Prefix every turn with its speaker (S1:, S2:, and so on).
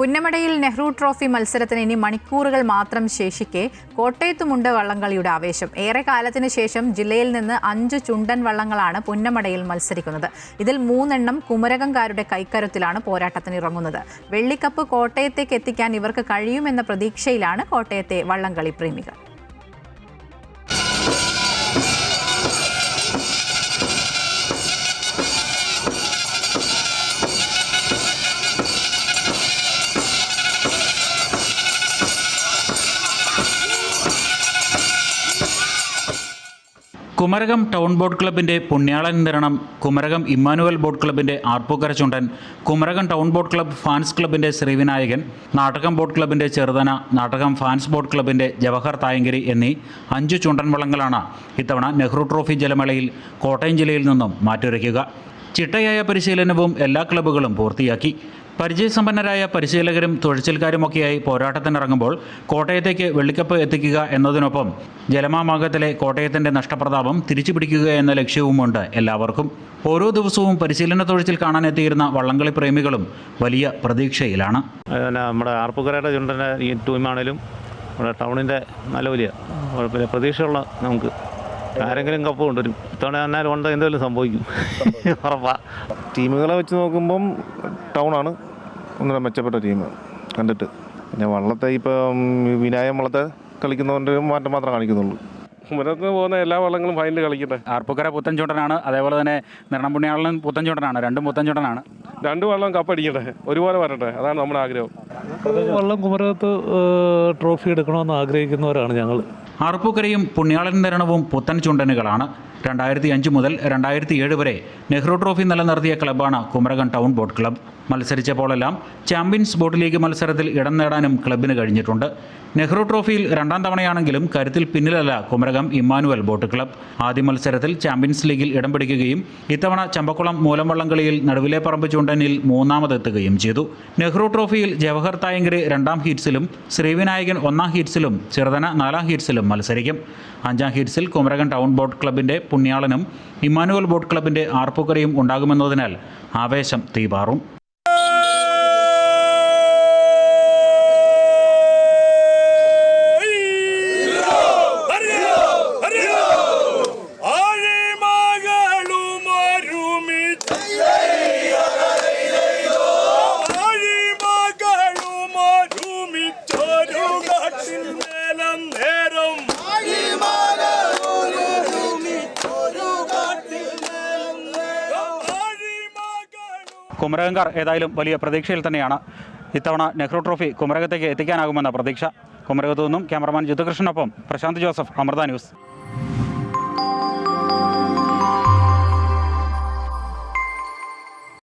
S1: പുന്നമടയിൽ Nehru trophy മത്സരത്തിന് ഇനി മണിക്കൂറുകൾ മാത്രം ശേഷിക്കെ കോട്ടയത്തുമുണ്ട് വള്ളംകളിയുടെ ആവേശം. ഏറെ കാലത്തിന് ശേഷം ജില്ലയിൽ നിന്ന് 5 ചുണ്ടൻ വള്ളങ്ങളാണ് പുന്നമടയിൽ മത്സരിക്കുന്നത്. ഇതിൽ 3 എണ്ണം കുമരകംകാരുടെ കൈക്കരുത്തിലാണ് പോരാട്ടത്തിന് ഇറങ്ങുന്നത്. വെള്ളിക്കപ്പ് കോട്ടയത്തേക്ക് എത്തിക്കാൻ ഇവർക്ക് കഴിയുമെന്ന പ്രതീക്ഷയിലാണ് കോട്ടയത്തെ വള്ളംകളി പ്രേമികൾ.
S2: കുമരകം ടൗൺ ബോട്ട് ക്ലബിൻ്റെ പുണ്യാളൻ നിരണം, കുമരകം ഇമ്മാനുവൽ ബോട്ട് ക്ലബിൻ്റെ Arpookara Chundan, Kumarakom town boat club fans ക്ലബിൻ്റെ ശ്രീവിനായകൻ, നാട്ടകം ബോട്ട് ക്ലബിൻ്റെ ചെറുതന, നാട്ടകം ഫാൻസ് ബോട്ട് ക്ലബിൻ്റെ ജവഹർ തായങ്കരി എന്നീ 5 ചുണ്ടൻ വള്ളങ്ങളാണ് ഇത്തവണ നെഹ്റു ട്രോഫി ജലമേളയിൽ കോട്ടയം ജില്ലയിൽ നിന്നും മാറ്റുരയ്ക്കുക. ചിട്ടയായ പരിശീലനവും എല്ലാ ക്ലബ്ബുകളും പൂർത്തിയാക്കി. പരിചയസമ്പന്നരായ പരിശീലകരും തുഴച്ചിൽക്കാരുമൊക്കെയായി പോരാട്ടത്തിനിറങ്ങുമ്പോൾ കോട്ടയത്തേക്ക് വെള്ളിക്കപ്പ് എത്തിക്കുക എന്നതിനൊപ്പം ജലമാമാങ്കത്തിലെ കോട്ടയത്തിൻ്റെ നഷ്ടപ്രതാപം തിരിച്ചുപിടിക്കുക എന്ന ലക്ഷ്യവുമുണ്ട് എല്ലാവർക്കും. ഓരോ ദിവസവും പരിശീലന തൊഴിച്ചിൽ കാണാനെത്തിയിരുന്ന വള്ളംകളി പ്രേമികളും വലിയ പ്രതീക്ഷയിലാണ്.
S3: നമ്മുടെ ആർപ്പൂക്കരയുടെ ചുണ്ടൻ്റെ ഈ ടീമാണേലും നമ്മുടെ ടൗണിൻ്റെ നല്ല വലിയ പ്രതീക്ഷയുള്ള നമുക്ക് ആരെങ്കിലും കപ്പ് കൊണ്ടുവരും. ഇത്തവണ എന്നാൽ കൊണ്ട് എന്തെങ്കിലും സംഭവിക്കും ഉറപ്പാ.
S4: ടീമുകളെ വെച്ച് നോക്കുമ്പം ടൗണാണ് ഒന്നുകൂടെ മെച്ചപ്പെട്ട ടീം കണ്ടിട്ട്. പിന്നെ വള്ളത്തെ ഇപ്പം വിനായം വള്ളത്തെ കളിക്കുന്നതുകൊണ്ട് മാറ്റം മാത്രം കാണിക്കുന്നുള്ളൂ.
S5: കുമരകത്തിന് പോകുന്ന എല്ലാ വള്ളങ്ങളും ഫൈനൽ കളിക്കട്ടെ.
S2: ആർപ്പൂക്കര പുത്തൻ ചുണ്ടനാണ്, അതേപോലെ തന്നെ നിരണം പുണ്യാളനും പുത്തൻ ചുണ്ടനാണ്. രണ്ടും പുത്തൻ ചുണ്ടനാണ്.
S5: 2 വള്ളം കപ്പടിക്കട്ടെ, ഒരുപോലെ വരട്ടെ, അതാണ് നമ്മുടെ ആഗ്രഹം.
S6: വള്ളം കുമരകത്ത് ട്രോഫി എടുക്കണമെന്ന് ആഗ്രഹിക്കുന്നവരാണ് ഞങ്ങൾ.
S2: ആർപ്പൂക്കരയും പുണ്യാളൻ നിരണവും പുത്തൻ ചുണ്ടനുകളാണ്. 2005 മുതൽ 2007 വരെ നെഹ്റു ട്രോഫി നിലനിർത്തിയ ക്ലബ്ബാണ് കുമരകം ടൗൺ ബോട്ട് ക്ലബ്ബ്. മത്സരിച്ചപ്പോഴെല്ലാം ചാമ്പ്യൻസ് ബോട്ട് ലീഗ് മത്സരത്തിൽ ഇടം നേടാനും ക്ലബ്ബിന് കഴിഞ്ഞിട്ടുണ്ട്. നെഹ്റു ട്രോഫിയിൽ 2ാം തവണയാണെങ്കിലും കരുത്തിൽ പിന്നിലല്ല കുമരകം ഇമ്മാനുവൽ ബോട്ട് ക്ലബ്ബ്. ആദ്യ മത്സരത്തിൽ ചാമ്പ്യൻസ് ലീഗിൽ ഇടം പിടിക്കുകയും ഇത്തവണ ചമ്പക്കുളം മൂലം വള്ളംകളിയിൽ നടുവിലെ പറമ്പ് ചുണ്ടനിൽ 3ാമതെത്തുകയും ചെയ്തു. നെഹ്റു ട്രോഫിയിൽ ജവഹർ തായങ്കരി 2ാം ഹീറ്റ്സിലും ശ്രീവിനായകൻ 1ാം ഹീറ്റ്സിലും ചെറുതന 4ാം ഹീറ്റ്സിലും മത്സരിക്കും. 5ാം ഹീറ്റ്സിൽ കുമരകം ടൗൺ ബോട്ട് ക്ലബിൻ്റെ പുണ്യാളനും ഇമ്മാനുവൽ ബോട്ട് ക്ലബിൻ്റെ ആർപ്പൂക്കരയും ഉണ്ടാകുമെന്നതിനാൽ ആവേശം തീപാറും. കുമരകംകാർ ഏതായാലും വലിയ പ്രതീക്ഷയിൽ തന്നെയാണ്. ഇത്തവണ നെഹ്റു ട്രോഫി കുമരകത്തേക്ക് എത്തിക്കാനാകുമെന്ന പ്രതീക്ഷ. കുമരകത്തു നിന്നും ക്യാമറമാൻ ജിത്തുകൃഷ്ണനൊപ്പം പ്രശാന്ത് ജോസഫ്, അമൃത ന്യൂസ്.